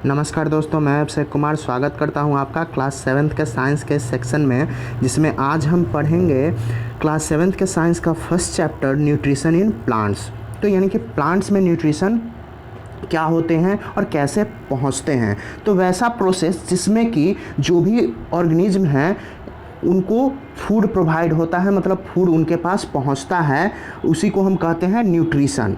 नमस्कार दोस्तों, मैं अभिषेक कुमार स्वागत करता हूं आपका क्लास 7th के साइंस के सेक्शन में, जिसमें आज हम पढ़ेंगे क्लास 7th के साइंस का first chapter nutrition in plants. तो यानी कि प्लांट्स में न्यूट्रिशन क्या होते हैं और कैसे पहुंचते हैं। तो वैसा प्रोसेस जिसमें कि जो भी ऑर्गेनिज्म हैं उनको फूड प्रोवाइड होता है, मतलब फूड उनके पास पहुंचता है, उसी को हम कहते हैं न्यूट्रिशन।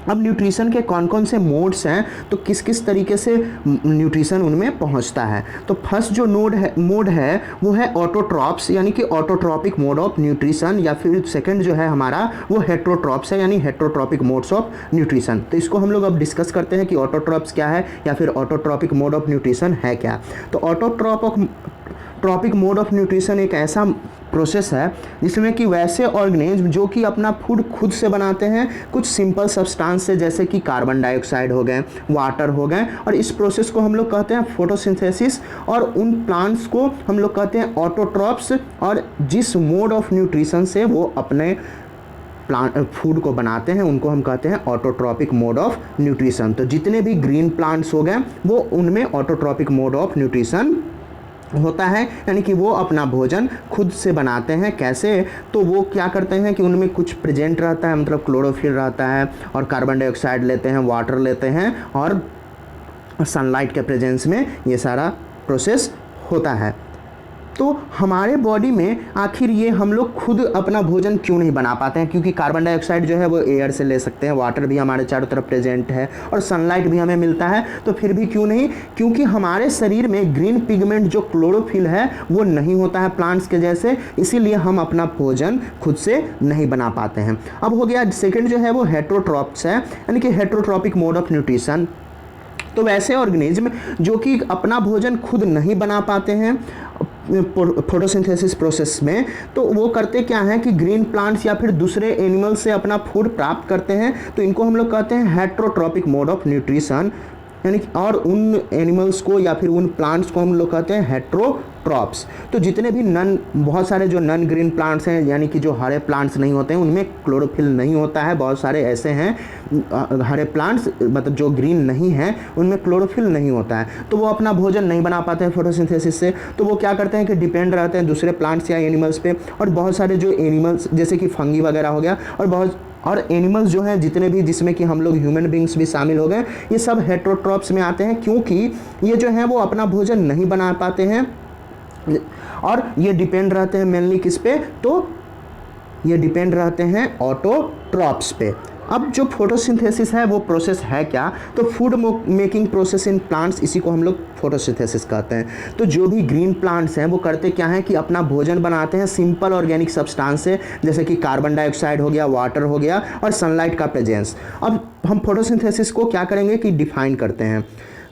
अब न्यूट्रिशन के कौन कौन से मोड्स हैं, तो किस किस तरीके से न्यूट्रिशन उनमें पहुंचता है। तो फर्स्ट जो मोड है वो है ऑटोट्रॉप्स, यानी कि ऑटोट्रॉपिक मोड ऑफ न्यूट्रिशन, या फिर सेकंड जो है हमारा वो हेट्रोट्रॉप्स है, यानी हेट्रोट्रॉपिक मोड्स ऑफ न्यूट्रिशन। तो इसको हम लोग अब डिस्कस करते हैं कि ऑटोट्रॉप्स क्या है या फिर ऑटोट्रॉपिक मोड ऑफ न्यूट्रिशन है क्या। तो ऑटोट्रॉपिक मोड ऑफ न्यूट्रिशन एक ऐसा प्रोसेस है जिसमें कि वैसे ऑर्गेनिज्म जो कि अपना फूड खुद से बनाते हैं कुछ सिंपल सब्सटेंस से, जैसे कि कार्बन डाइऑक्साइड हो गए, वाटर हो गए, और इस प्रोसेस को हम लोग कहते हैं फोटोसिंथेसिस। और उन प्लांट्स को हम लोग कहते हैं ऑटोट्रॉप्स, और जिस मोड ऑफ न्यूट्रिशन से वो अपने प्लांट फूड को बनाते हैं उनको हम कहते हैं ऑटोट्रॉपिक मोड ऑफ न्यूट्रिशन। तो जितने भी ग्रीन प्लांट्स हो गए वो उनमें ऑटोट्रॉपिक मोड ऑफ न्यूट्रिशन होता है, यानी कि वो अपना भोजन खुद से बनाते हैं। कैसे? तो वो क्या करते हैं कि उनमें कुछ प्रेजेंट रहता है, मतलब क्लोरोफिल रहता है, और कार्बन डाइऑक्साइड लेते हैं, वाटर लेते हैं, और सनलाइट के प्रेजेंस में ये सारा प्रोसेस होता है। तो हमारे बॉडी में आखिर ये हम लोग खुद अपना भोजन क्यों नहीं बना पाते हैं? क्योंकि कार्बन डाइऑक्साइड जो है वो एयर से ले सकते हैं, वाटर भी हमारे चारों तरफ प्रेजेंट है, और सनलाइट भी हमें मिलता है, तो फिर भी क्यों नहीं? क्योंकि हमारे शरीर में ग्रीन पिगमेंट जो क्लोरोफिल है वो नहीं होता है प्लांट्स के जैसे, इसीलिए हम अपना भोजन खुद से नहीं बना पाते हैं। अब हो गया सेकेंड जो है वो हेट्रोट्रॉप्स है, यानी कि हेट्रोट्रॉपिक मोड ऑफ न्यूट्रिशन। तो वैसे ऑर्गेनिज्म जो कि अपना भोजन खुद नहीं बना पाते हैं फोटोसिंथेसिस प्रोसेस में, तो वो करते क्या है कि ग्रीन प्लांट्स या फिर दूसरे एनिमल से अपना फूड प्राप्त करते हैं। तो इनको हम लोग कहते हैं हेट्रोट्रॉपिक मोड ऑफ न्यूट्रिशन, यानी कि और उन एनिमल्स को या फिर उन प्लांट्स को हम लोग कहते हैं हेट्रोट्रॉप्स। तो जितने भी बहुत सारे जो नॉन ग्रीन प्लांट्स हैं, यानी कि जो हरे प्लांट्स नहीं होते हैं, उनमें क्लोरोफिल नहीं होता है। बहुत सारे ऐसे हैं हरे प्लांट्स, मतलब जो ग्रीन नहीं हैं उनमें क्लोरोफिल नहीं होता है, तो वो अपना भोजन नहीं बना पाते हैं फोटोसिंथेसिस से। तो वो क्या करते हैं कि डिपेंड रहते हैं दूसरे प्लांट्स या एनिमल्स पे। और बहुत सारे जो एनिमल्स जैसे कि फंगी वगैरह हो गया, और एनिमल्स जो हैं जितने भी, जिसमें कि हम लोग ह्यूमन बींग्स भी शामिल हो गए, ये सब हेट्रोट्रॉप्स में आते हैं, क्योंकि ये जो है वो अपना भोजन नहीं बना पाते हैं और ये डिपेंड रहते हैं मेनली किस पे? तो ये डिपेंड रहते हैं ऑटोट्रॉप्स पे। अब जो फोटोसिंथेसिस है वो प्रोसेस है क्या? तो food making process in plants, इसी को हम लोग फोटोसिंथेसिस कहते हैं। तो जो भी ग्रीन प्लांट्स हैं वो करते क्या हैं कि अपना भोजन बनाते हैं सिंपल ऑर्गेनिक सब्सटेंस से, जैसे कि कार्बन डाइऑक्साइड हो गया, वाटर हो गया, और सनलाइट का प्रेजेंस। अब हम फोटोसिंथेसिस को क्या करेंगे कि डिफाइन करते हैं।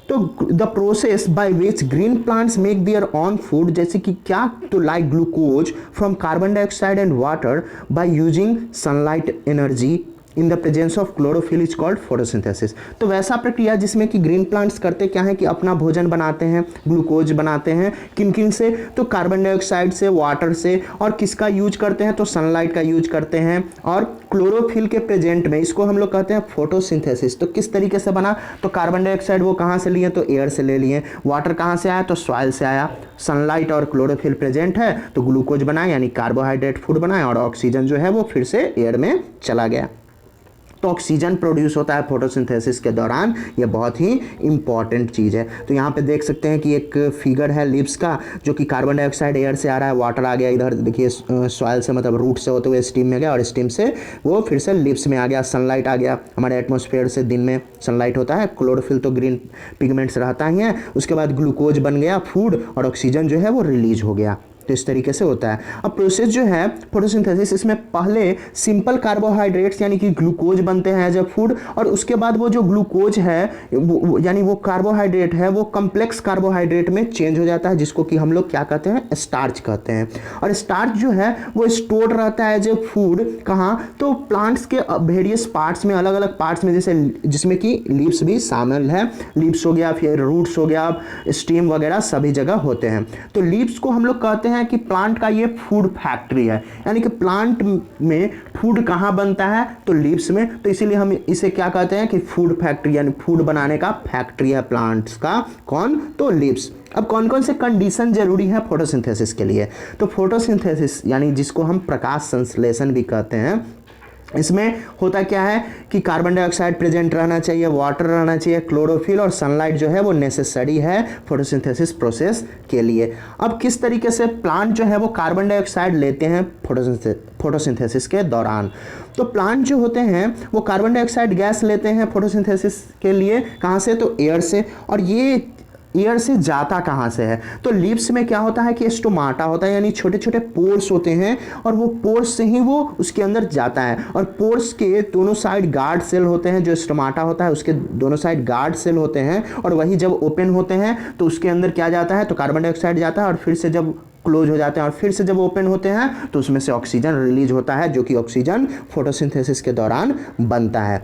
तो the process by which green plants make their on food, जैसे कि क्या? तो like glucose from carbon dioxide and water by using sunlight energy in the presence of chlorophyll is called photosynthesis. तो वैसा प्रक्रिया जिसमें कि ग्रीन प्लांट्स करते क्या है कि अपना भोजन बनाते हैं, ग्लूकोज बनाते हैं, किन किन से? तो कार्बन डाइऑक्साइड से, वाटर से, और किसका यूज करते हैं? तो सनलाइट का यूज करते हैं, और क्लोरोफिल के प्रेजेंट में, इसको हम लोग कहते हैं फोटोसिंथेसिस। तो किस तरीके से बना? तो कार्बन डाइऑक्साइड वो कहाँ से लिए? तो एयर से ले लिए। वाटर कहाँ से आया? तो सॉइल से आया। सनलाइट और क्लोरोफिल प्रेजेंट है तो ग्लूकोज बनाए, यानी कार्बोहाइड्रेट फूड बनाए, और ऑक्सीजन जो है वो फिर से एयर में चला गया। तो ऑक्सीजन प्रोड्यूस होता है फोटोसिंथेसिस के दौरान, ये बहुत ही इंपॉर्टेंट चीज़ है। तो यहाँ पे देख सकते हैं कि एक फिगर है लीव्स का, जो कि कार्बन डाइऑक्साइड एयर से आ रहा है, वाटर आ गया इधर, देखिए सॉइल से, मतलब रूट से होते हुए स्टीम में गया, और स्टीम से वो फिर से लीव्स में आ गया। सनलाइट आ गया, हमारे एटमॉस्फेयर से दिन में सनलाइट होता है, क्लोरोफिल तो ग्रीन पिगमेंट्स रहता ही है, उसके बाद ग्लूकोज बन गया फूड, और ऑक्सीजन जो है वो रिलीज हो गया। तो इस तरीके से होता है। अब प्रोसेस जो है फोटोसिंथेसिस, इसमें पहले सिंपल कार्बोहाइड्रेट्स यानी कि ग्लूकोज बनते हैं एज अ फूड, और उसके बाद वो जो ग्लूकोज है यानी वो कार्बोहाइड्रेट है वो कम्प्लेक्स कार्बोहाइड्रेट में चेंज हो जाता है, जिसको कि हम लोग क्या कहते हैं? स्टार्च कहते हैं। और स्टार्च जो है वो स्टोर्ड रहता है एज ए फूड कहाँ? तो प्लांट्स के वेरियस पार्ट्स में, अलग अलग पार्ट्स में, जैसे जिसमें कि लीव्स भी शामिल है। लीव्स हो गया, फिर रूट्स हो गया, स्टेम वगैरह सभी जगह होते हैं। तो लीव्स को हम लोग कहते हैं हैं कि प्लांट का ये फूड फैक्ट्री है, यानी कि प्लांट में फूड कहाँ बनता है, तो लीव्स में। तो इसीलिए हम इसे क्या कहते हैं कि फूड फैक्ट्री, यानी फूड बनाने का फैक्ट्री है प्लांट्स का। कौन? तो लीव्स। अब कौन कौन से कंडीशन जरूरी है फोटोसिंथेसिस के लिए? तो फोटोसिंथेसिस यानी जिसको हम प्रकाश संश्लेषण भी कहते हैं, इसमें होता क्या है कि कार्बन डाइऑक्साइड प्रेजेंट रहना चाहिए, वाटर रहना चाहिए, क्लोरोफिल और सनलाइट जो है वो नेसेसरी है फोटोसिंथेसिस प्रोसेस के लिए। अब किस तरीके से प्लांट जो है वो कार्बन डाइऑक्साइड लेते हैं फोटोसिंथेसिस के दौरान? तो प्लांट जो होते हैं वो कार्बन डाइऑक्साइड गैस लेते हैं फोटोसिंथेसिस के लिए। कहाँ से? तो एयर से। और ये एयर से जाता कहाँ से है? तो लीव्स में क्या होता है कि स्टोमाटा होता है, यानी छोटे छोटे पोर्स होते हैं, और वो पोर्स से ही वो उसके अंदर जाता है। और पोर्स के दोनों साइड गार्ड सेल होते हैं, जो स्टोमाटा होता है उसके दोनों साइड गार्ड सेल होते हैं, और वही जब ओपन होते हैं तो उसके अंदर क्या जाता है, तो कार्बन डाइऑक्साइड जाता है, और फिर से जब क्लोज हो जाते हैं और फिर से जब ओपन होते हैं तो उसमें से ऑक्सीजन रिलीज होता है, जो कि ऑक्सीजन फोटोसिंथेसिस के दौरान बनता है।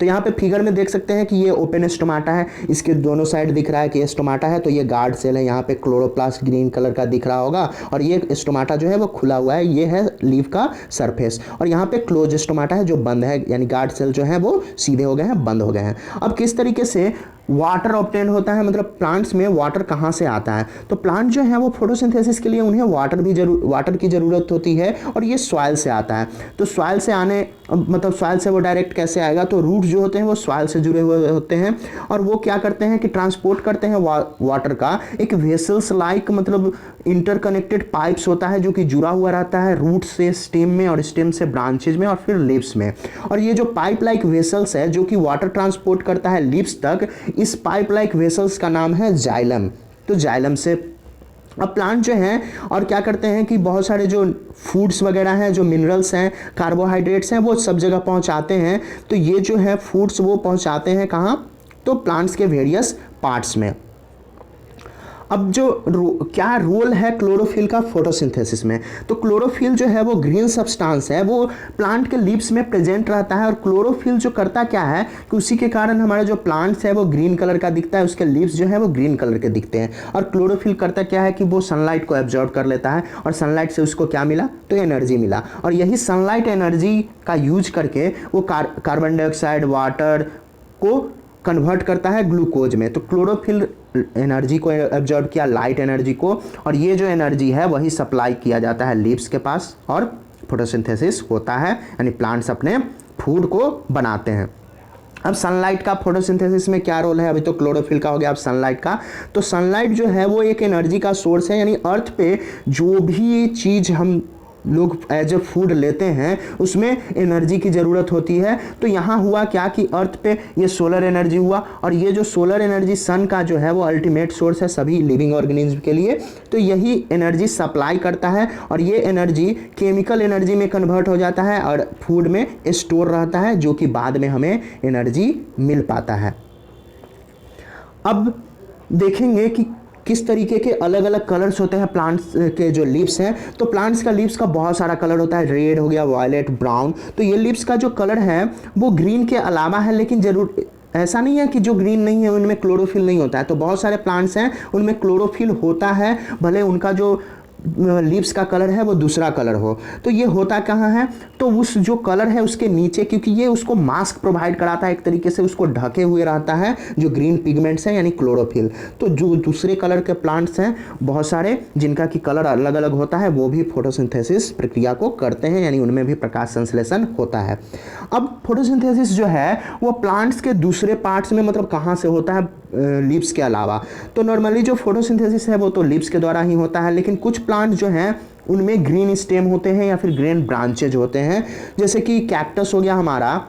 तो यहाँ पे फिगर में देख सकते हैं कि ये ओपन स्टोमाटा है, इसके दोनों साइड दिख रहा है कि ये स्टोमाटा है, तो ये गार्ड सेल है, यहाँ पे क्लोरोप्लास्ट ग्रीन कलर का दिख रहा होगा, और ये स्टोमाटा जो है वो खुला हुआ है, ये है लीव का सरफेस। और यहाँ पे क्लोज स्टोमाटा है जो बंद है, यानी गार्ड सेल जो है वो सीधे हो गए हैं, बंद हो गए हैं। अब किस तरीके से वाटर ऑब्टेन होता है, मतलब प्लांट्स में वाटर कहाँ से आता है? तो प्लांट जो है वो फोटोसिंथेसिस के लिए उन्हें वाटर की ज़रूरत होती है, और ये सॉइल से आता है। तो सॉइल से आने मतलब सॉइल से वो डायरेक्ट कैसे आएगा? तो रूट जो होते हैं वो सॉइल से जुड़े हुए होते हैं, और वो क्या करते हैं कि ट्रांसपोर्ट करते हैं वाटर का एक वेसल्स लाइक, मतलब इंटरकनेक्टेड पाइप्स होता है जो कि जुड़ा हुआ रहता है रूट से स्टेम में, और स्टेम से ब्रांचेज में, और फिर लीव्स में। और ये जो पाइप लाइक वेसल्स है जो कि वाटर ट्रांसपोर्ट करता है लीव्स तक, इस पाइप लाइक वेसल्स का नाम है जाइलम। तो जाइलम से अब प्लांट जो हैं और क्या करते हैं कि बहुत सारे जो फूड्स वगैरह हैं, जो मिनरल्स हैं, कार्बोहाइड्रेट्स हैं, वो सब जगह पहुंचाते हैं। तो ये जो है फूड्स वो पहुंचाते हैं कहाँ? तो प्लांट्स के वेरियस पार्ट्स में। अब जो क्या रोल है क्लोरोफिल का फोटोसिंथेसिस में? तो क्लोरोफिल जो है वो ग्रीन सब्सटेंस है, वो प्लांट के लीव्स में प्रेजेंट रहता है। और क्लोरोफिल जो करता क्या है कि उसी के कारण हमारा जो प्लांट्स है वो ग्रीन कलर का दिखता है, उसके लीव्स जो है वो ग्रीन कलर के दिखते हैं। और क्लोरोफिल करता क्या है कि वो सनलाइट को एब्जॉर्ब कर लेता है, और सनलाइट से उसको क्या मिला? तो एनर्जी मिला। और यही सनलाइट एनर्जी का यूज करके वो कार्बन डाइऑक्साइड, वाटर को कन्वर्ट करता है ग्लूकोज में। तो क्लोरोफिल एनर्जी को एब्जॉर्ब किया, लाइट एनर्जी को, और ये जो एनर्जी है वही सप्लाई किया जाता है लीव्स के पास, और फोटोसिंथेसिस होता है, यानी प्लांट्स अपने फूड को बनाते हैं। अब सनलाइट का फोटोसिंथेसिस में क्या रोल है? अभी तो क्लोरोफिल का हो गया, अब सनलाइट का। तो सनलाइट जो है वो एक एनर्जी का सोर्स है, यानी अर्थ पे जो भी चीज़ हम लोग एज ए फूड लेते हैं उसमें एनर्जी की ज़रूरत होती है। तो यहाँ हुआ क्या कि अर्थ पे ये सोलर एनर्जी हुआ, और ये जो सोलर एनर्जी सन का जो है वो अल्टीमेट सोर्स है सभी लिविंग ऑर्गेनिज्म के लिए। तो यही एनर्जी सप्लाई करता है, और ये एनर्जी केमिकल एनर्जी में कन्वर्ट हो जाता है और फूड में स्टोर रहता है, जो कि बाद में हमें एनर्जी मिल पाता है। अब देखेंगे कि किस तरीके के अलग अलग कलर्स होते हैं प्लांट्स के जो लीव्स हैं। तो प्लांट्स का लीव्स का बहुत सारा कलर होता है, रेड हो गया, वायलेट, ब्राउन। तो ये लीव्स का जो कलर है वो ग्रीन के अलावा है, लेकिन जरूर ऐसा नहीं है कि जो ग्रीन नहीं है उनमें क्लोरोफिल नहीं होता है। तो बहुत सारे प्लांट्स हैं उनमें क्लोरोफिल होता है, भले उनका जो लीव्स का कलर है वो दूसरा कलर हो। तो ये होता कहाँ है? तो उस जो कलर है उसके नीचे, क्योंकि ये उसको मास्क प्रोवाइड कराता है, एक तरीके से उसको ढके हुए रहता है जो ग्रीन पिगमेंट्स हैं, यानी क्लोरोफिल। तो जो दूसरे कलर के प्लांट्स हैं बहुत सारे जिनका कि कलर अलग अलग होता है, वो भी फोटोसिंथेसिस प्रक्रिया को करते हैं, यानी उनमें भी प्रकाश संश्लेषण होता है। अब फोटोसिंथेसिस जो है वो प्लांट्स के दूसरे पार्ट्स में मतलब कहाँ से होता है लीव्स के अलावा? तो नॉर्मली जो फोटोसिंथेसिस है वो तो लीव्स के द्वारा ही होता है, लेकिन कुछ प्लांट जो हैं उनमें ग्रीन स्टेम होते हैं या फिर ग्रीन ब्रांचेज होते हैं। जैसे कि कैक्टस हो गया हमारा,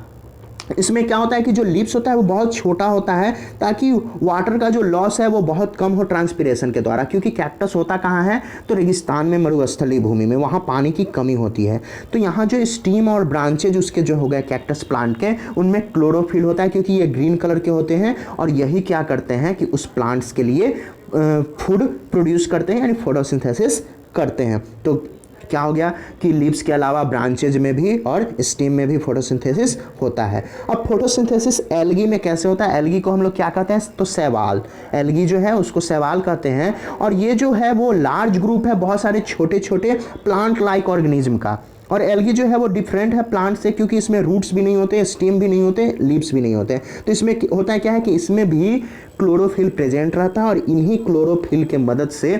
इसमें क्या होता है कि जो लीव्स होता है वो बहुत छोटा होता है, ताकि वाटर का जो लॉस है वो बहुत कम हो ट्रांसपिरेशन के द्वारा। क्योंकि कैक्टस होता कहाँ है? तो रेगिस्तान में, मरुस्थलीय भूमि में, वहाँ पानी की कमी होती है। तो यहाँ जो स्टीम और ब्रांचेज उसके जो हो गए कैक्टस प्लांट के, उनमें क्लोरोफिल होता है, क्योंकि ये ग्रीन कलर के होते हैं, और यही क्या करते हैं कि उस प्लांट्स के लिए फूड प्रोड्यूस करते हैं, यानी फोटोसिंथेसिस करते हैं। तो क्या हो गया कि लीव्स के अलावा ब्रांचेज में भी और स्टेम में भी फोटोसिंथेसिस होता है। अब फोटोसिंथेसिस एल्गी में कैसे होता है? एल्गी को हम लोग क्या कहते हैं? तो शैवाल, एल्गी जो है उसको शैवाल कहते हैं। और ये जो है वो लार्ज ग्रुप है बहुत सारे छोटे छोटे प्लांट लाइक ऑर्गेनिज्म का। और एल्गी जो है वो डिफरेंट है प्लांट से, क्योंकि इसमें रूट्स भी नहीं होते, स्टेम भी नहीं होते, लीव्स भी नहीं होते। तो इसमें होता है क्या है कि इसमें भी क्लोरोफिल प्रेजेंट रहता है और इन्हीं क्लोरोफिल के मदद से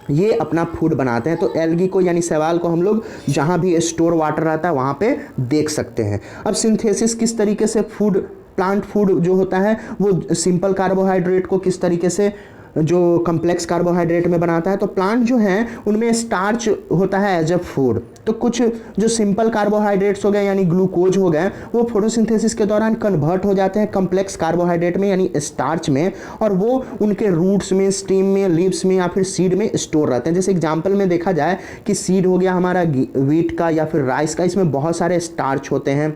ये अपना फूड बनाते हैं। तो एल्गी को यानी शैवाल को हम लोग जहाँ भी स्टोर वाटर रहता है वहाँ पे देख सकते हैं। अब सिंथेसिस किस तरीके से फूड, प्लांट फूड जो होता है वो सिंपल कार्बोहाइड्रेट को किस तरीके से जो कम्प्लेक्स कार्बोहाइड्रेट में बनाता है। तो प्लांट जो हैं उनमें स्टार्च होता है एज अ फूड। तो कुछ जो सिंपल कार्बोहाइड्रेट्स हो गए यानी ग्लूकोज हो गए वो फोटोसिंथेसिस के दौरान कन्वर्ट हो जाते हैं कम्प्लेक्स कार्बोहाइड्रेट में यानी स्टार्च में, और वो उनके रूट्स में, स्टेम में, लीव्स में या फिर सीड में स्टोर रहते हैं। जैसे एग्जाम्पल में देखा जाए कि सीड हो गया हमारा व्हीट का या फिर राइस का, इसमें बहुत सारे स्टार्च होते हैं।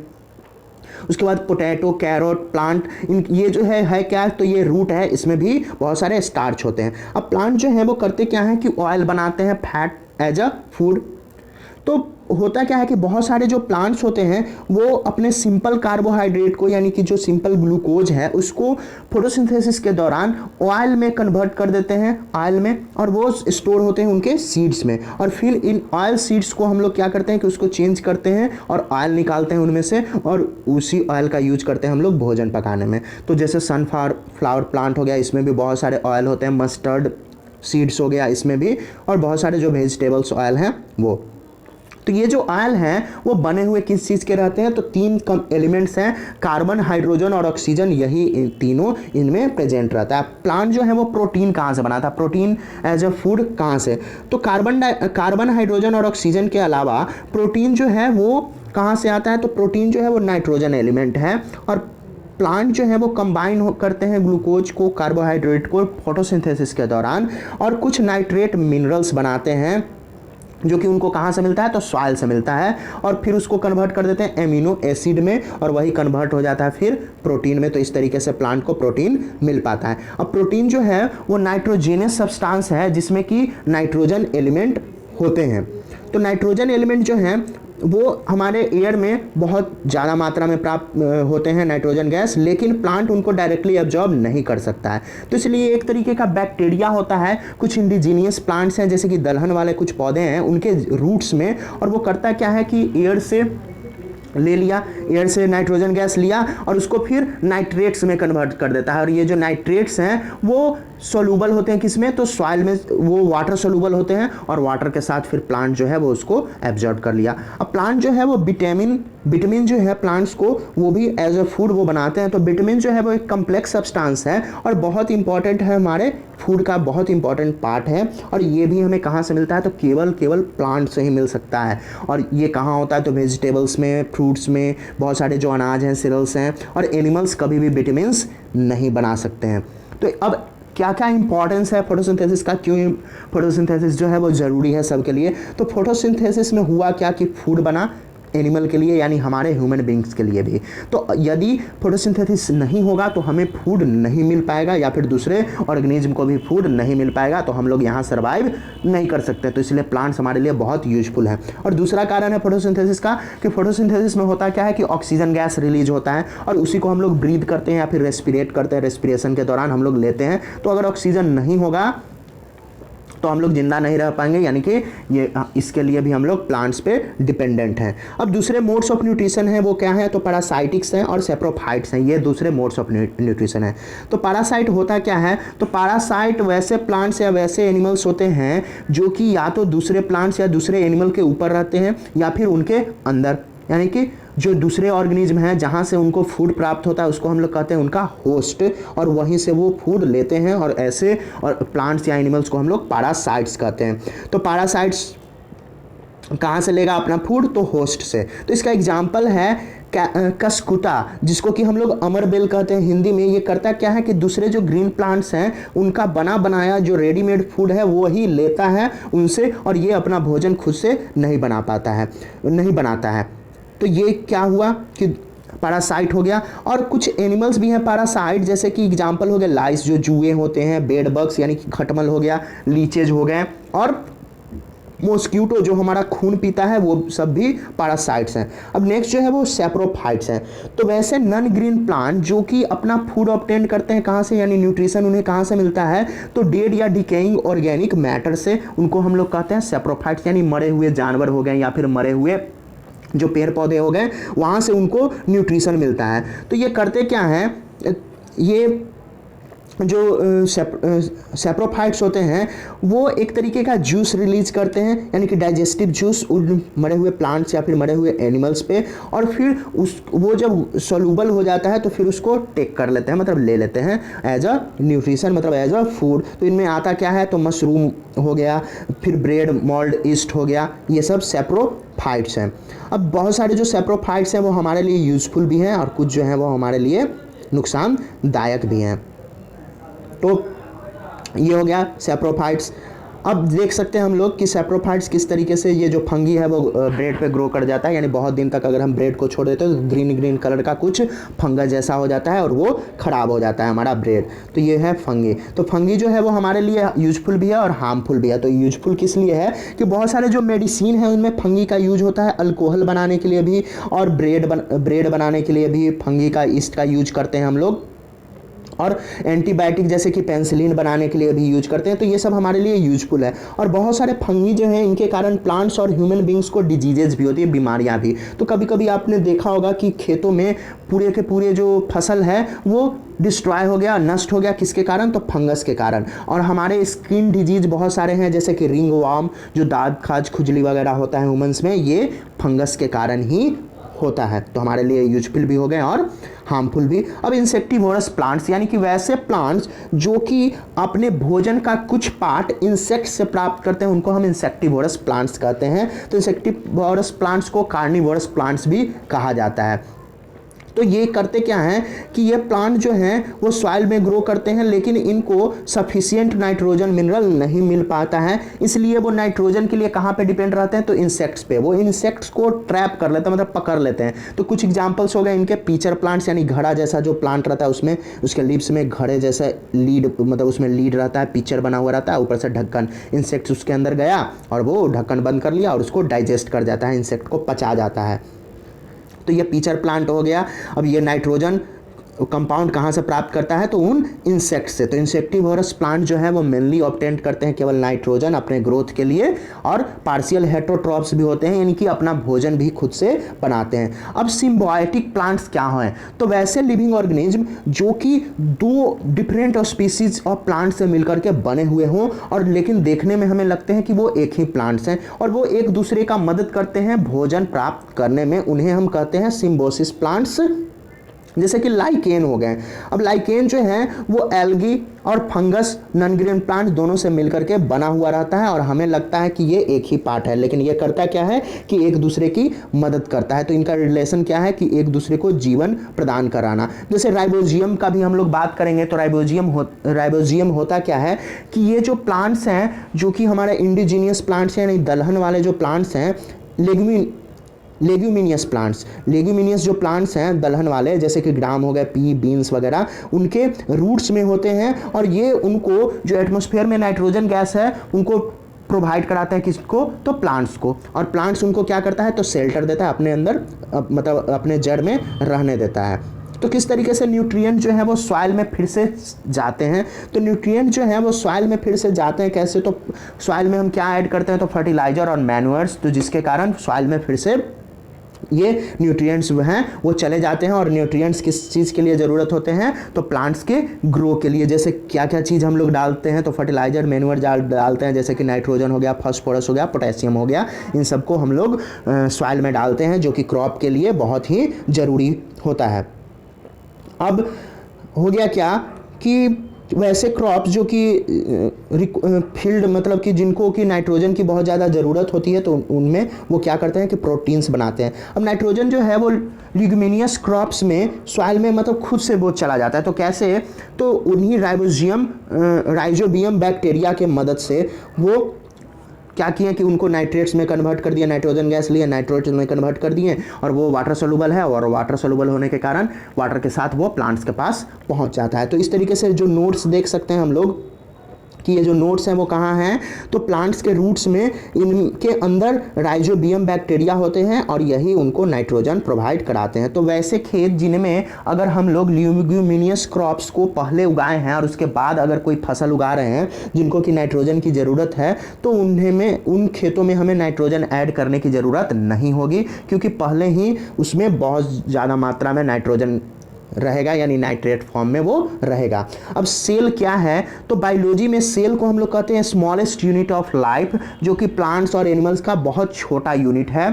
उसके बाद पोटैटो, कैरोट, प्लांट, इन ये जो है क्या, तो ये रूट है, इसमें भी बहुत सारे स्टार्च होते हैं। अब प्लांट जो है वो करते क्या है कि ऑयल बनाते हैं, फैट एज अ फूड। तो होता क्या है कि बहुत सारे जो प्लांट्स होते हैं वो अपने सिंपल कार्बोहाइड्रेट को यानी कि जो सिंपल ग्लूकोज है उसको फोटोसिंथेसिस के दौरान ऑयल में कन्वर्ट कर देते हैं, ऑयल में, और वो स्टोर होते हैं उनके सीड्स में। और फिर इन ऑयल सीड्स को हम लोग क्या करते हैं कि उसको चेंज करते हैं और ऑयल निकालते हैं उनमें से, और उसी ऑयल का यूज करते हैं हम लोग भोजन पकाने में। तो जैसे सनफ्लावर प्लांट हो गया, इसमें भी बहुत सारे ऑयल होते हैं, मस्टर्ड सीड्स हो गया इसमें भी, और बहुत सारे जो वेजिटेबल्स ऑयल हैं वो। तो ये जो ऑयल हैं वो बने हुए किस चीज़ के रहते हैं? तो तीन एलिमेंट्स हैं, कार्बन, हाइड्रोजन और ऑक्सीजन, यही तीनों इनमें प्रेजेंट रहता है। प्लांट जो है वो प्रोटीन कहाँ से बनाता है? प्रोटीन एज अ फूड कहाँ से? तो कार्बन, हाइड्रोजन और ऑक्सीजन के अलावा प्रोटीन जो है वो कहाँ से आता है? तो प्रोटीन जो है वो नाइट्रोजन एलिमेंट है। और प्लांट जो है वो कंबाइन करते हैं ग्लूकोज को, कार्बोहाइड्रेट को फोटोसिंथेसिस के दौरान, और कुछ नाइट्रेट मिनरल्स बनाते हैं जो कि उनको कहाँ से मिलता है? तो सॉइल से मिलता है, और फिर उसको कन्वर्ट कर देते हैं एमिनो एसिड में, और वही कन्वर्ट हो जाता है फिर प्रोटीन में। तो इस तरीके से प्लांट को प्रोटीन मिल पाता है। अब प्रोटीन जो है वो नाइट्रोजेनस सब्सटेंस है जिसमें कि नाइट्रोजन एलिमेंट होते हैं। तो नाइट्रोजन एलिमेंट जो हैं वो हमारे एयर में बहुत ज़्यादा मात्रा में प्राप्त होते हैं, नाइट्रोजन गैस, लेकिन प्लांट उनको डायरेक्टली एब्जॉर्ब नहीं कर सकता है। तो इसलिए एक तरीके का बैक्टीरिया होता है, कुछ इंडिजीनियस प्लांट्स हैं जैसे कि दलहन वाले कुछ पौधे हैं उनके रूट्स में, और वो करता क्या है कि एयर से ले लिया, एयर से नाइट्रोजन गैस लिया और उसको फिर नाइट्रेट्स में कन्वर्ट कर देता है। और ये जो नाइट्रेट्स हैं वो सोलूबल होते हैं किसमें? तो सॉइल में वो वाटर सोलूबल होते हैं, और वाटर के साथ फिर प्लांट जो है वो उसको एब्जॉर्ब कर लिया। अब प्लांट जो है वो विटामिन जो है प्लांट्स को वो भी एज अ फूड वो बनाते हैं। तो विटामिन जो है वो एक कम्प्लेक्स सब्सटेंस है और बहुत इंपॉर्टेंट है, हमारे फूड का बहुत इंपॉर्टेंट पार्ट है। और ये भी हमें कहाँ से मिलता है? तो केवल प्लांट से ही मिल सकता है। और ये कहाँ होता है? तो वेजिटेबल्स में, फ्रूट्स में, बहुत सारे जो अनाज हैं, सीरियल्स हैं, और एनिमल्स कभी भी विटामिन नहीं बना सकते हैं। तो अब क्या क्या इंपॉर्टेंस है फोटोसिंथेसिस का, क्यों फोटोसिंथेसिस जो है वो ज़रूरी है सबके लिए? तो फोटोसिंथेसिस में हुआ क्या कि फूड बना एनिमल के लिए यानी हमारे ह्यूमन बींग्स के लिए भी। तो यदि फोटोसिंथेसिस नहीं होगा तो हमें फूड नहीं मिल पाएगा, या फिर दूसरे ऑर्गेनिज्म को भी फूड नहीं मिल पाएगा, तो हम लोग यहाँ सर्वाइव नहीं कर सकते। तो इसलिए प्लांट्स हमारे लिए बहुत यूजफुल है। और दूसरा कारण है फोटोसिंथेसिस का कि फोटोसिंथेसिस में होता क्या है कि ऑक्सीजन गैस रिलीज होता है, और उसी को हम लोग ब्रीथ करते हैं या फिर रेस्पिरेट करते हैं, रेस्पिरेशन के दौरान हम लोग लेते हैं। तो अगर ऑक्सीजन नहीं होगा तो हम लोग जिंदा नहीं रह पाएंगे, यानी कि ये इसके लिए भी हम लोग प्लांट्स पे डिपेंडेंट हैं। अब दूसरे मोड्स ऑफ न्यूट्रिशन है वो क्या है? तो पैरासाइटिक्स हैं और सेप्रोफाइट्स हैं, ये दूसरे मोड्स ऑफ न्यूट्रिशन है। तो पैरासाइट होता क्या है? तो पैरासाइट वैसे प्लांट्स या वैसे एनिमल्स होते हैं जो कि या तो दूसरे प्लांट्स या दूसरे एनिमल के ऊपर रहते हैं या फिर उनके अंदर, यानी कि जो दूसरे ऑर्गेनिज्म हैं जहाँ से उनको फूड प्राप्त होता है उसको हम लोग कहते हैं उनका होस्ट, और वहीं से वो फूड लेते हैं, और ऐसे और प्लांट्स या एनिमल्स को हम लोग पैरासाइट्स कहते हैं। तो पैरासाइट्स कहाँ से लेगा अपना फूड? तो होस्ट से। तो इसका एग्जाम्पल है कस्कुटा, जिसको कि हम लोग अमरबेल कहते हैं हिंदी में। ये करता क्या है कि दूसरे जो ग्रीन प्लांट्स हैं उनका बना बनाया जो रेडीमेड फूड है वो ही लेता है उनसे, और ये अपना भोजन खुद से नहीं बनाता है। तो ये क्या हुआ कि पैरासाइट हो गया। और कुछ एनिमल्स भी हैं पैरासाइट, जैसे कि एग्जांपल हो गया लाइस जो जुए होते हैं, बेड बग्स यानी कि खटमल हो गया, लीचेज हो गए, और मॉस्क्यूटो जो हमारा खून पीता है वो सब भी पैरासाइट्स हैं। अब नेक्स्ट जो है वो सैप्रोफाइट्स हैं। तो वैसे नॉन ग्रीन प्लांट जो कि अपना फूड ऑब्टेन करते हैं कहाँ से, यानी न्यूट्रिशन उन्हें कहाँ से मिलता है, तो डेड या डिकेइंग ऑर्गेनिक मैटर से, उनको हम लोग कहते हैं सैप्रोफाइट्स, यानी मरे हुए जानवर हो गए या फिर मरे हुए जो पेड़ पौधे हो गए वहाँ से उनको न्यूट्रिशन मिलता है। तो ये करते क्या हैं, ये जो सैप्रोफाइट्स होते हैं वो एक तरीके का जूस रिलीज करते हैं, यानी कि डाइजेस्टिव जूस उन मरे हुए प्लांट्स या फिर मरे हुए एनिमल्स पे, और फिर वो जब सोलूबल हो जाता है तो फिर उसको टेक कर लेते हैं, मतलब ले लेते हैं एज अ न्यूट्रिशन, मतलब एज अ फूड। तो इनमें आता क्या है, तो मशरूम हो गया, फिर ब्रेड मोल्ड ईस्ट हो गया, ये सब सैप्रोफाइट्स हैं। अब बहुत सारे जो सैप्रोफाइट्स हैं वो हमारे लिए यूजफुल भी हैं और कुछ जो हैं वो हमारे लिए नुकसानदायक भी हैं। तो ये हो गया सैप्रोफाइट्स। अब देख सकते हैं हम लोग कि सैप्रोफाइट्स किस तरीके से, ये जो फंगी है वो ब्रेड पे ग्रो कर जाता है, यानी बहुत दिन तक अगर हम ब्रेड को छोड़ देते हैं तो ग्रीन ग्रीन कलर का कुछ फंगस जैसा हो जाता है और वो ख़राब हो जाता है हमारा ब्रेड। तो ये है फंगी। तो फंगी जो है वो हमारे लिए यूजफुल भी है और हार्मफुल भी है। तो यूजफुल किस लिए है कि बहुत सारे जो मेडिसिन है उनमें फंगी का यूज होता है, अल्कोहल बनाने के लिए भी और ब्रेड बनाने के लिए भी फंगी का ईस्ट का यूज करते हैं हम लोग, और एंटीबायोटिक जैसे कि पेंसिलिन बनाने के लिए भी यूज करते हैं। तो ये सब हमारे लिए यूजफुल है। और बहुत सारे फंगी जो हैं इनके कारण प्लांट्स और ह्यूमन बींग्स को डिजीजेज भी होती है, बीमारियां भी। तो कभी कभी आपने देखा होगा कि खेतों में पूरे के पूरे जो फसल है वो डिस्ट्रॉय हो गया, नष्ट हो गया, किसके कारण, तो फंगस के कारण। और हमारे स्किन डिजीज बहुत सारे हैं, जैसे कि रिंग वर्म, जो दाद खाज खुजली वगैरह होता है ह्यूमंस में, ये फंगस के कारण ही होता है। तो हमारे लिए यूजफुल भी हो गए और हार्मफुल भी। अब इंसेक्टिवोरस प्लांट्स, यानी कि वैसे प्लांट्स जो कि अपने भोजन का कुछ पार्ट इंसेक्ट से प्राप्त करते हैं, उनको हम इंसेक्टिवोरस प्लांट्स कहते हैं। तो इंसेक्टिवोरस प्लांट्स को कार्निवोरस प्लांट्स भी कहा जाता है। तो ये करते क्या हैं कि ये प्लांट जो हैं वो सॉइल में ग्रो करते हैं, लेकिन इनको सफिशिएंट नाइट्रोजन मिनरल नहीं मिल पाता है, इसलिए वो नाइट्रोजन के लिए कहाँ पे डिपेंड रहते हैं, तो इंसेक्ट्स पे। वो इंसेक्ट्स को ट्रैप कर लेते हैं, मतलब पकड़ लेते हैं। तो कुछ एग्जांपल्स हो गए इनके, पीचर प्लांट्स, यानी घड़ा जैसा जो प्लांट रहता है उसमें उसके लीव्स में घड़े जैसा लीड, मतलब उसमें लीड रहता है, पीचर बना हुआ रहता है, ऊपर से ढक्कन, इंसेक्ट्स उसके अंदर गया और वो ढक्कन बंद कर लिया और उसको डाइजेस्ट कर जाता है, इंसेक्ट को पचा जाता है। तो ये पीचर प्लांट हो गया। अब ये नाइट्रोजन कंपाउंड कहाँ से प्राप्त करता है, तो उन इंसेक्ट से। तो इंसेक्टिवोरस प्लांट जो है वो मेनली ऑब्टेन करते हैं केवल नाइट्रोजन अपने ग्रोथ के लिए, और पार्शियल हेटेरोट्रॉप्स भी होते हैं, यानी कि अपना भोजन भी खुद से बनाते हैं। अब सिम्बायोटिक प्लांट्स क्या हैं, तो वैसे लिविंग ऑर्गेनिज्म जो कि दो डिफरेंट स्पीसीज ऑफ प्लांट से मिलकर के बने हुए हों, और लेकिन देखने में हमें लगते हैं कि वो एक ही प्लांट्स हैं और वो एक दूसरे का मदद करते हैं भोजन प्राप्त करने में, उन्हें हम कहते हैं सिम्बोसिस प्लांट्स, जैसे कि लाइकेन हो गए। अब लाइकेन जो है वो एल्गी और फंगस नॉन ग्रीन प्लांट दोनों से मिलकर के बना हुआ रहता है, और हमें लगता है कि ये एक ही पार्ट है, लेकिन ये करता क्या है कि एक दूसरे की मदद करता है। तो इनका रिलेशन क्या है कि एक दूसरे को जीवन प्रदान कराना। जैसे राइबोजियम का भी हम लोग बात करेंगे, तो राइबोजियम होता क्या है कि ये जो प्लांट्स हैं जो कि हमारे इंडिजीनियस प्लांट्स हैं, यानी दलहन वाले जो प्लांट्स हैं, लेग्यूमिनियस जो प्लांट्स हैं दलहन वाले, जैसे कि ग्राम हो गए, पी, बीन्स वगैरह, उनके रूट्स में होते हैं, और ये उनको जो एटमॉस्फेयर में नाइट्रोजन गैस है उनको प्रोवाइड कराते हैं, किसको, तो प्लांट्स को। और प्लांट्स उनको क्या करता है, तो शेल्टर देता है अपने अंदर, मतलब अपने जड़ में रहने देता है। तो किस तरीके से न्यूट्रिएंट जो है वो सॉइल में फिर से जाते हैं, तो न्यूट्रिएंट जो है वो सॉइल में फिर से जाते हैं कैसे, तो सॉइल में हम क्या ऐड करते हैं, तो फर्टिलाइजर और मैन्यूअर्स, तो जिसके कारण सॉइल में फिर से ये न्यूट्रिएंट्स हैं वो चले जाते हैं। और न्यूट्रिएंट्स किस चीज़ के लिए ज़रूरत होते हैं, तो प्लांट्स के ग्रो के लिए। जैसे क्या क्या चीज़ हम लोग डालते हैं, तो फर्टिलाइजर, मैन्यूअर डालते हैं, जैसे कि नाइट्रोजन हो गया, फास्फोरस हो गया, पोटेशियम हो गया, इन सबको हम लोग सॉइल में डालते हैं, जो कि क्रॉप के लिए बहुत ही ज़रूरी होता है। अब हो गया क्या कि वैसे क्रॉप्स जो कि फील्ड, मतलब कि जिनको कि नाइट्रोजन की बहुत ज़्यादा ज़रूरत होती है, तो उनमें वो क्या करते हैं कि प्रोटीन्स बनाते हैं। अब नाइट्रोजन जो है वो लिग्यूमिनियस क्रॉप्स में सॉइल में मतलब खुद से वो चला जाता है। तो कैसे, तो उन्हीं राइजोबियम बैक्टीरिया के मदद से वो क्या किए कि उनको नाइट्रेट्स में कन्वर्ट कर दिया, नाइट्रोजन गैस लिए नाइट्रेट्स में कन्वर्ट कर दिए, और वो वाटर सोलुबल है, और वाटर सोलुबल होने के कारण वाटर के साथ वो प्लांट्स के पास पहुंच जाता है। तो इस तरीके से जो नोड्स देख सकते हैं हम लोग, कि ये जो नोड्स हैं वो कहाँ हैं, तो प्लांट्स के रूट्स में इनके अंदर राइजोबियम बैक्टीरिया होते हैं और यही उनको नाइट्रोजन प्रोवाइड कराते हैं। तो वैसे खेत जिनमें अगर हम लोग ल्यूमिग्यूमिनियस क्रॉप्स को पहले उगाए हैं और उसके बाद अगर कोई फसल उगा रहे हैं जिनको कि नाइट्रोजन की ज़रूरत है, तो उन खेतों में हमें नाइट्रोजन ऐड करने की ज़रूरत नहीं होगी, क्योंकि पहले ही उसमें बहुत ज़्यादा मात्रा में नाइट्रोजन रहेगा, यानी नाइट्रेट फॉर्म में वो रहेगा। अब सेल क्या है, तो बायोलॉजी में सेल को हम लोग कहते हैं स्मॉलेस्ट यूनिट ऑफ लाइफ, जो कि प्लांट्स और एनिमल्स का बहुत छोटा यूनिट है।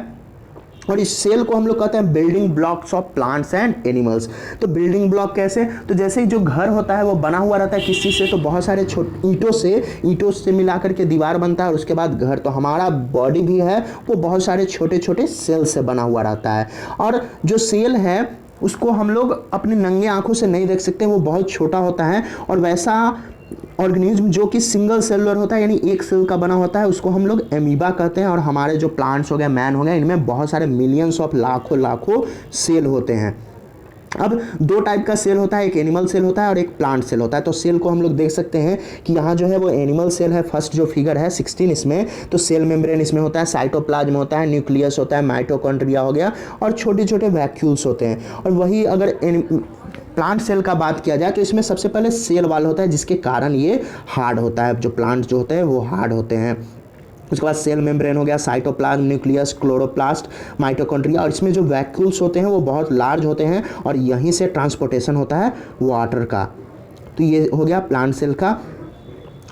और इस सेल को हम लोग कहते हैं building blocks of plants and animals. तो बिल्डिंग ब्लॉक कैसे, तो जैसे जो घर होता है वो बना हुआ रहता है किसी से, तो बहुत सारे ईंटों से मिला करके दीवार बनता है और उसके बाद घर। तो हमारा बॉडी भी है वो बहुत सारे छोटे छोटे सेल से बना हुआ रहता है। और जो सेल है उसको हम लोग अपने नंगे आंखों से नहीं देख सकते, वो बहुत छोटा होता है। और वैसा ऑर्गेनिज्म जो कि सिंगल सेलुलर होता है, यानी एक सेल का बना होता है, उसको हम लोग एमीबा कहते हैं। और हमारे जो प्लांट्स हो गए, मैन हो गए, इनमें बहुत सारे मिलियंस ऑफ लाखों सेल होते हैं। अब दो टाइप का सेल होता है, एक एनिमल सेल होता है और एक प्लांट सेल होता है। तो सेल को हम लोग देख सकते हैं कि यहाँ जो है वो एनिमल सेल है, फर्स्ट जो फिगर है 16 इसमें। तो सेल मेम्ब्रेन इसमें होता है, साइटोप्लाज्म होता है, न्यूक्लियस होता है, माइटोकॉन्ड्रिया हो गया और छोटे छोटे वैक्यूल्स होते हैं। और वही अगर प्लांट सेल का बात किया जाए तो इसमें सबसे पहले सेल वाल होता है, जिसके कारण ये हार्ड होता है। जो प्लांट जो होते हैं वो हार्ड होते हैं। उसके बाद सेल मेम्ब्रेन हो गया, साइटोप्लाज्म, न्यूक्लियस, क्लोरोप्लास्ट, माइटोकॉन्ड्रिया। और इसमें जो वैक्यूल्स होते हैं वो बहुत लार्ज होते हैं और यहीं से ट्रांसपोर्टेशन होता है वाटर का। तो ये हो गया प्लांट सेल का।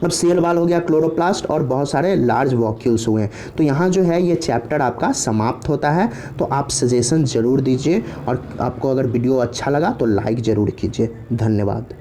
अब सेल वाल हो गया, क्लोरोप्लास्ट और बहुत सारे लार्ज वॉक्यूल्स हुए। तो यहाँ जो है ये चैप्टर आपका समाप्त होता है। तो आप सजेशन ज़रूर दीजिए और आपको अगर वीडियो अच्छा लगा तो लाइक ज़रूर कीजिए। धन्यवाद।